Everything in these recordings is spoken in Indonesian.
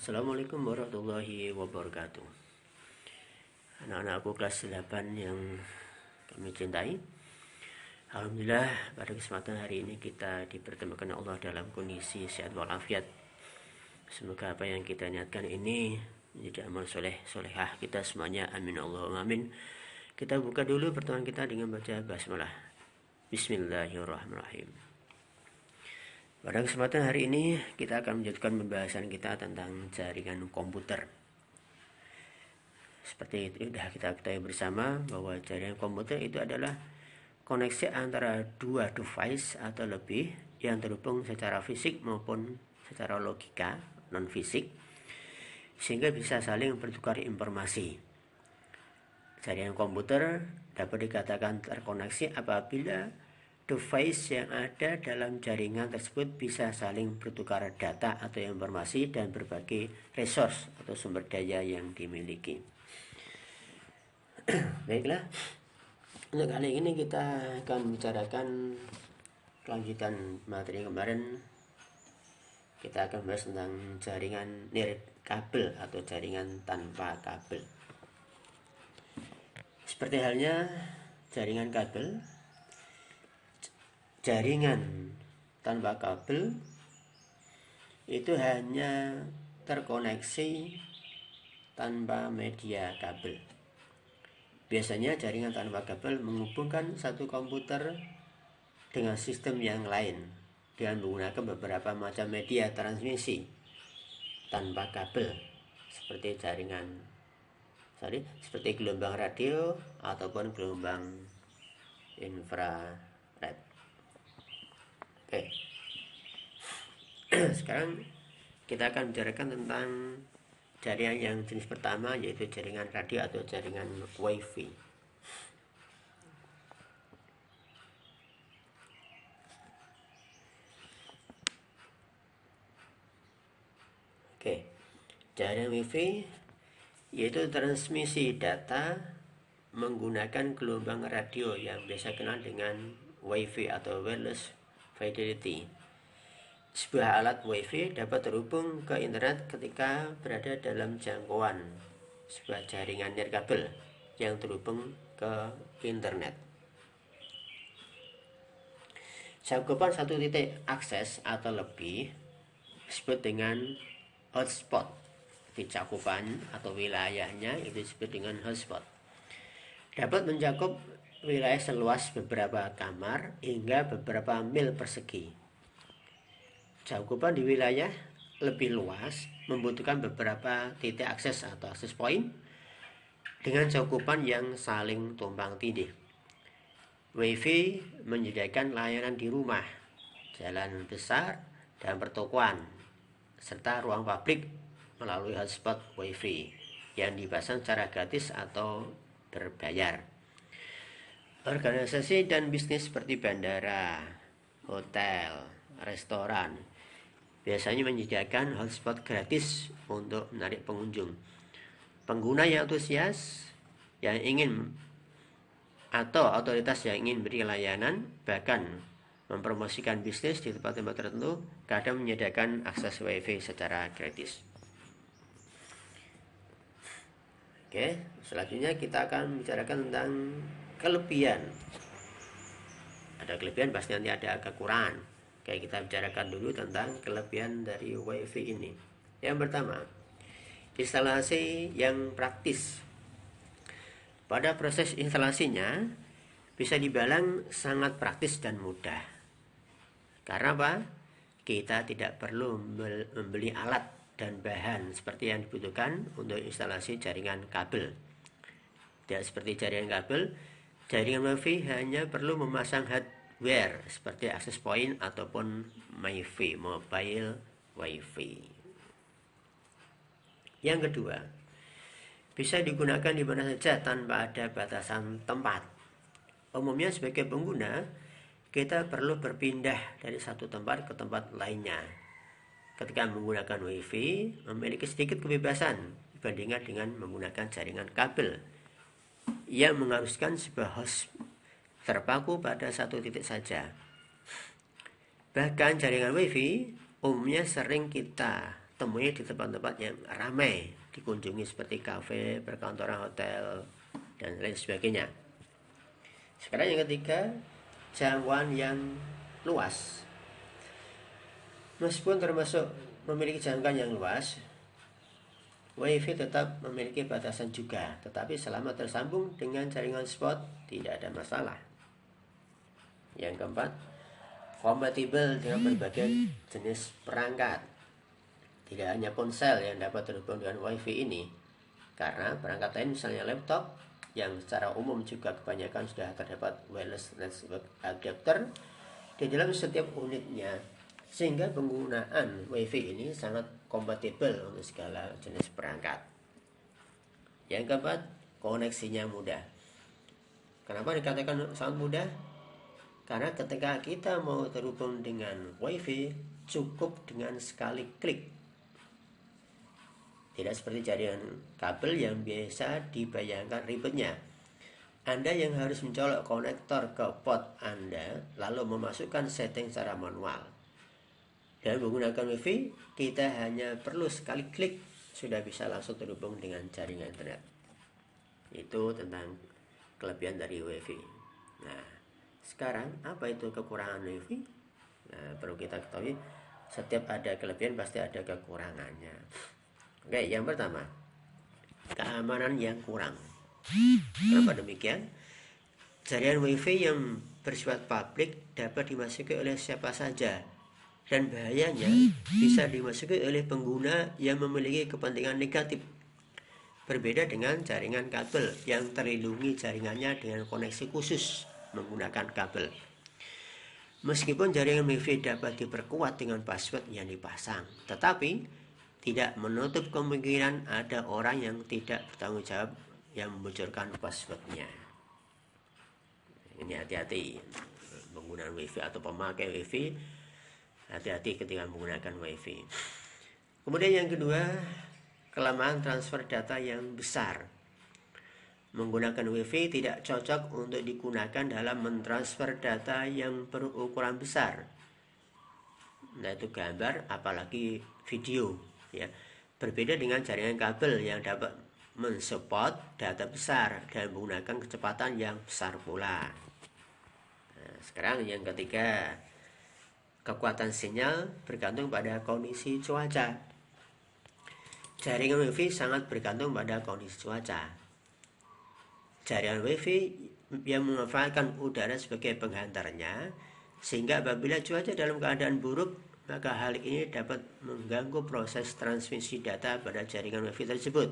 Assalamualaikum warahmatullahi wabarakatuh. Anak-anakku kelas 8 yang kami cintai, alhamdulillah pada kesempatan hari ini kita dipertemukan Allah dalam kondisi sehat walafiat. Semoga apa yang kita niatkan ini menjadi amal solehah kita semuanya, amin Allahumma amin. Kita buka dulu pertemuan kita dengan baca basmalah. Bismillahirrahmanirrahim. Pada kesempatan hari ini kita akan melanjutkan pembahasan kita tentang jaringan komputer. Seperti itu sudah kita ketahui bersama bahwa jaringan komputer itu adalah koneksi antara dua device atau lebih yang terhubung secara fisik maupun secara logika non fisik, sehingga bisa saling bertukar informasi. Jaringan komputer dapat dikatakan terkoneksi apabila device yang ada dalam jaringan tersebut bisa saling bertukar data atau informasi dan berbagai resource atau sumber daya yang dimiliki. Baiklah, untuk kali ini kita akan membicarakan kelanjutan materi kemarin. Kita akan bahas tentang jaringan nirkabel atau jaringan tanpa kabel. Seperti halnya jaringan kabel, jaringan tanpa kabel itu hanya terkoneksi tanpa media kabel. Biasanya jaringan tanpa kabel menghubungkan satu komputer dengan sistem yang lain dengan menggunakan beberapa macam media transmisi tanpa kabel, seperti seperti gelombang radio ataupun gelombang infrared. Oke. Sekarang kita akan bicarakan tentang jaringan yang jenis pertama, yaitu jaringan radio atau jaringan WiFi. Oke. Jaringan WiFi yaitu transmisi data menggunakan gelombang radio yang biasa kenal dengan WiFi atau wireless fidelity. Sebuah alat WiFi dapat terhubung ke internet ketika berada dalam jangkauan sebuah jaringan nirkabel yang terhubung ke internet. Cakupan satu titik akses atau lebih disebut dengan hotspot. Di cakupan atau wilayahnya itu disebut dengan hotspot. Dapat mencakup wilayah seluas beberapa kamar hingga beberapa mil persegi. Cakupan di wilayah lebih luas membutuhkan beberapa titik akses atau akses point dengan cakupan yang saling tumpang tindih. WiFi menyediakan layanan di rumah, jalan besar, dan pertokoan, serta ruang publik melalui hotspot WiFi yang dipasang secara gratis atau berbayar. Organisasi dan bisnis seperti bandara, hotel, restoran biasanya menyediakan hotspot gratis untuk menarik pengunjung. Pengguna yang antusias yang ingin atau otoritas yang ingin beri layanan bahkan mempromosikan bisnis di tempat-tempat tertentu kadang menyediakan akses WiFi secara gratis. Oke, selanjutnya kita akan membicarakan tentang kelebihan. Ada kelebihan, pasti nanti ada kekurangan. Oke, kita bicarakan dulu tentang kelebihan dari WiFi ini. Yang pertama, instalasi yang praktis. Pada proses instalasinya bisa dibilang sangat praktis dan mudah. Karena apa? Kita tidak perlu membeli alat dan bahan seperti yang dibutuhkan untuk instalasi jaringan kabel. Tidak seperti jaringan kabel, jaringan WiFi hanya perlu memasang hardware seperti access point ataupun MiFi, mobile WiFi. Yang kedua, bisa digunakan di mana saja tanpa ada batasan tempat. Umumnya sebagai pengguna, kita perlu berpindah dari satu tempat ke tempat lainnya. Ketika menggunakan WiFi, memiliki sedikit kebebasan dibandingkan dengan menggunakan jaringan kabel yang mengharuskan sebuah host terpaku pada satu titik saja. Bahkan jaringan WiFi umumnya sering kita temui di tempat-tempat yang ramai dikunjungi seperti kafe, perkantoran, hotel, dan lain sebagainya. Sekarang yang ketiga, jangkauan yang luas. Meskipun termasuk memiliki jangkauan yang luas, WiFi tetap memiliki batasan juga, tetapi selama tersambung dengan jaringan spot tidak ada masalah. Yang keempat, kompatibel dengan berbagai jenis perangkat. Tidak hanya ponsel yang dapat terhubung dengan WiFi ini, karena perangkat lain misalnya laptop yang secara umum juga kebanyakan sudah terdapat wireless network adapter di dalam setiap unitnya, sehingga penggunaan WiFi ini sangat kompatibel untuk segala jenis perangkat. Yang keempat, koneksinya mudah. Kenapa dikatakan sangat mudah? Karena ketika kita mau terhubung dengan WiFi, cukup dengan sekali klik. Tidak seperti jaringan kabel yang biasa dibayangkan ribetnya. Anda yang harus mencolok konektor ke port Anda, lalu memasukkan setting secara manual. Dan menggunakan WiFi, kita hanya perlu sekali klik, sudah bisa langsung terhubung dengan jaringan internet. Itu tentang kelebihan dari WiFi. Nah, sekarang apa itu kekurangan WiFi? Nah, perlu kita ketahui, setiap ada kelebihan pasti ada kekurangannya. Oke, yang pertama, keamanan yang kurang. Kenapa demikian? Jaringan WiFi yang bersifat publik dapat dimasuki oleh siapa saja, dan bahayanya bisa dimasuki oleh pengguna yang memiliki kepentingan negatif. Berbeda dengan jaringan kabel yang terlindungi jaringannya dengan koneksi khusus menggunakan kabel. Meskipun jaringan WiFi dapat diperkuat dengan password yang dipasang, tetapi tidak menutup kemungkinan ada orang yang tidak bertanggung jawab yang membocorkan passwordnya. Ini hati-hati penggunaan WiFi atau pemakai WiFi, hati-hati ketika menggunakan WiFi. Kemudian yang kedua, kelemahan transfer data yang besar. Menggunakan WiFi tidak cocok untuk digunakan dalam mentransfer data yang berukuran besar. Nah, itu gambar, apalagi video, ya. Berbeda dengan jaringan kabel yang dapat mensupport data besar dan menggunakan kecepatan yang besar pula. Nah, sekarang yang ketiga, kekuatan sinyal bergantung pada kondisi cuaca. Jaringan WiFi sangat bergantung pada kondisi cuaca. Jaringan WiFi yang memanfaatkan udara sebagai penghantarnya, sehingga apabila cuaca dalam keadaan buruk, maka hal ini dapat mengganggu proses transmisi data pada jaringan WiFi tersebut.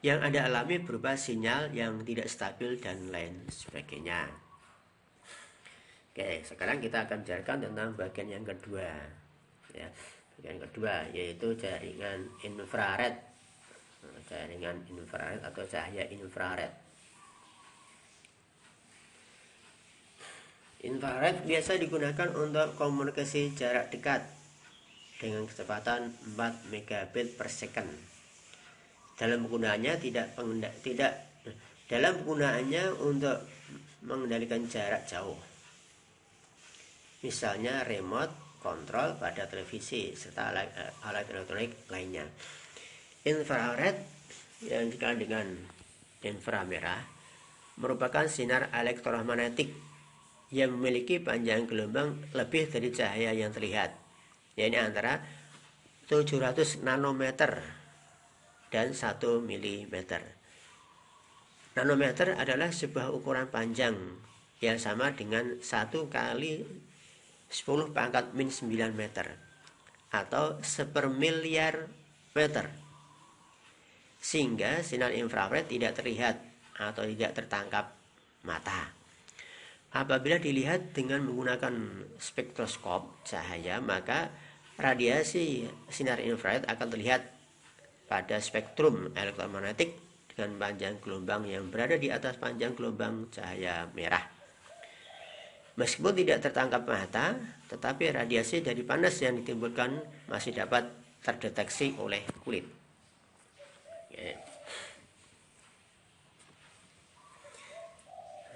Yang Anda alami berupa sinyal yang tidak stabil dan lain sebagainya. Oke, sekarang kita akan bicarakan tentang bagian yang kedua. Ya, bagian kedua yaitu jaringan infrared. Jaringan infrared atau cahaya infrared. Infrared biasa digunakan untuk komunikasi jarak dekat dengan kecepatan 4 megabit per second. Dalam penggunaannya dalam penggunaannya untuk mengendalikan jarak jauh. Misalnya remote control pada televisi serta alat elektronik lainnya. Infrared yang dikenal dengan inframerah merupakan sinar elektromagnetik yang memiliki panjang gelombang lebih dari cahaya yang terlihat, yaitu antara 700 nanometer dan 1 mm. Nanometer adalah sebuah ukuran panjang yang sama dengan 1 kali 10 pangkat min 9 meter atau sepermiliar meter, sehingga sinar infrared tidak terlihat atau tidak tertangkap mata. Apabila dilihat dengan menggunakan spektroskop cahaya, maka radiasi sinar infrared akan terlihat pada spektrum elektromagnetik dengan panjang gelombang yang berada di atas panjang gelombang cahaya merah. Meskipun tidak tertangkap mata, tetapi radiasi dari panas yang ditimbulkan masih dapat terdeteksi oleh kulit. Oke.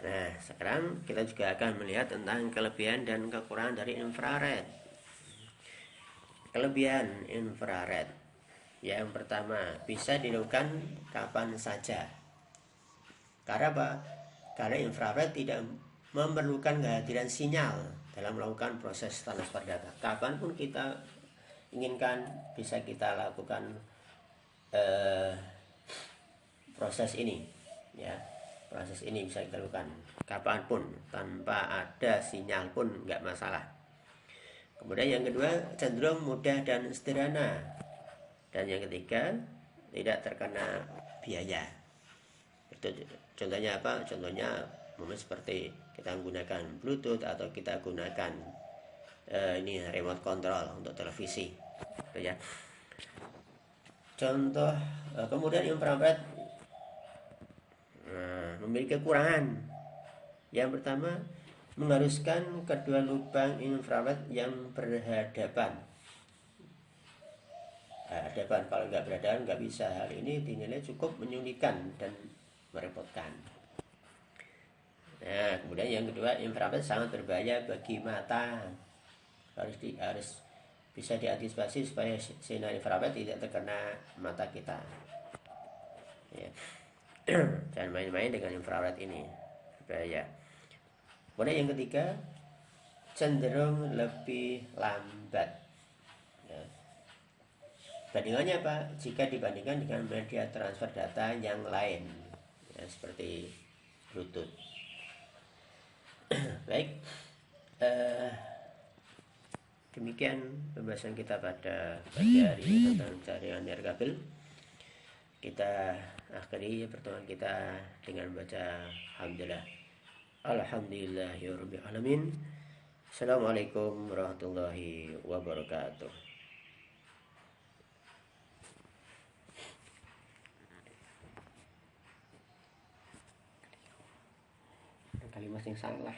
Nah, sekarang kita juga akan melihat tentang kelebihan dan kekurangan dari infrared. kelebihan infrared. Yang pertama, bisa dilakukan kapan saja. Karena apa? Karena infrared tidak memerlukan kehadiran sinyal dalam melakukan proses transfer data. Kapanpun kita inginkan bisa kita lakukan proses ini, ya. Proses ini bisa kita lakukan kapanpun tanpa ada sinyal pun nggak masalah. Kemudian yang kedua, cenderung mudah dan sederhana. Dan yang ketiga, tidak terkena biaya. Itu contohnya apa? Contohnya seperti kita menggunakan Bluetooth atau kita gunakan ini remote control untuk televisi, gitu ya. Contoh kemudian infrared memiliki kekurangan. Yang pertama, mengharuskan kedua lubang infrared yang berhadapan. Kalau nggak berhadapan nggak bisa. Hal ini dinilai cukup menyulitkan dan merepotkan. Nah, kemudian yang kedua, infrared sangat berbahaya bagi mata. Harus bisa diantisipasi supaya sinar infrared tidak terkena mata kita. Ya. Jangan main-main dengan infrared ini, berbahaya. Kemudian yang ketiga, cenderung lebih lambat. Ya. Bandingannya apa? Jika dibandingkan dengan media transfer data yang lain, ya, seperti Bluetooth. Baik, demikian pembahasan kita pada pagi hari ini tentang jaringan nirkabel. Kita akhiri pertemuan kita dengan baca alhamdulillah. Alhamdulillahirabbil alamin. Assalamualaikum warahmatullahi wabarakatuh. Kalimat yang salah.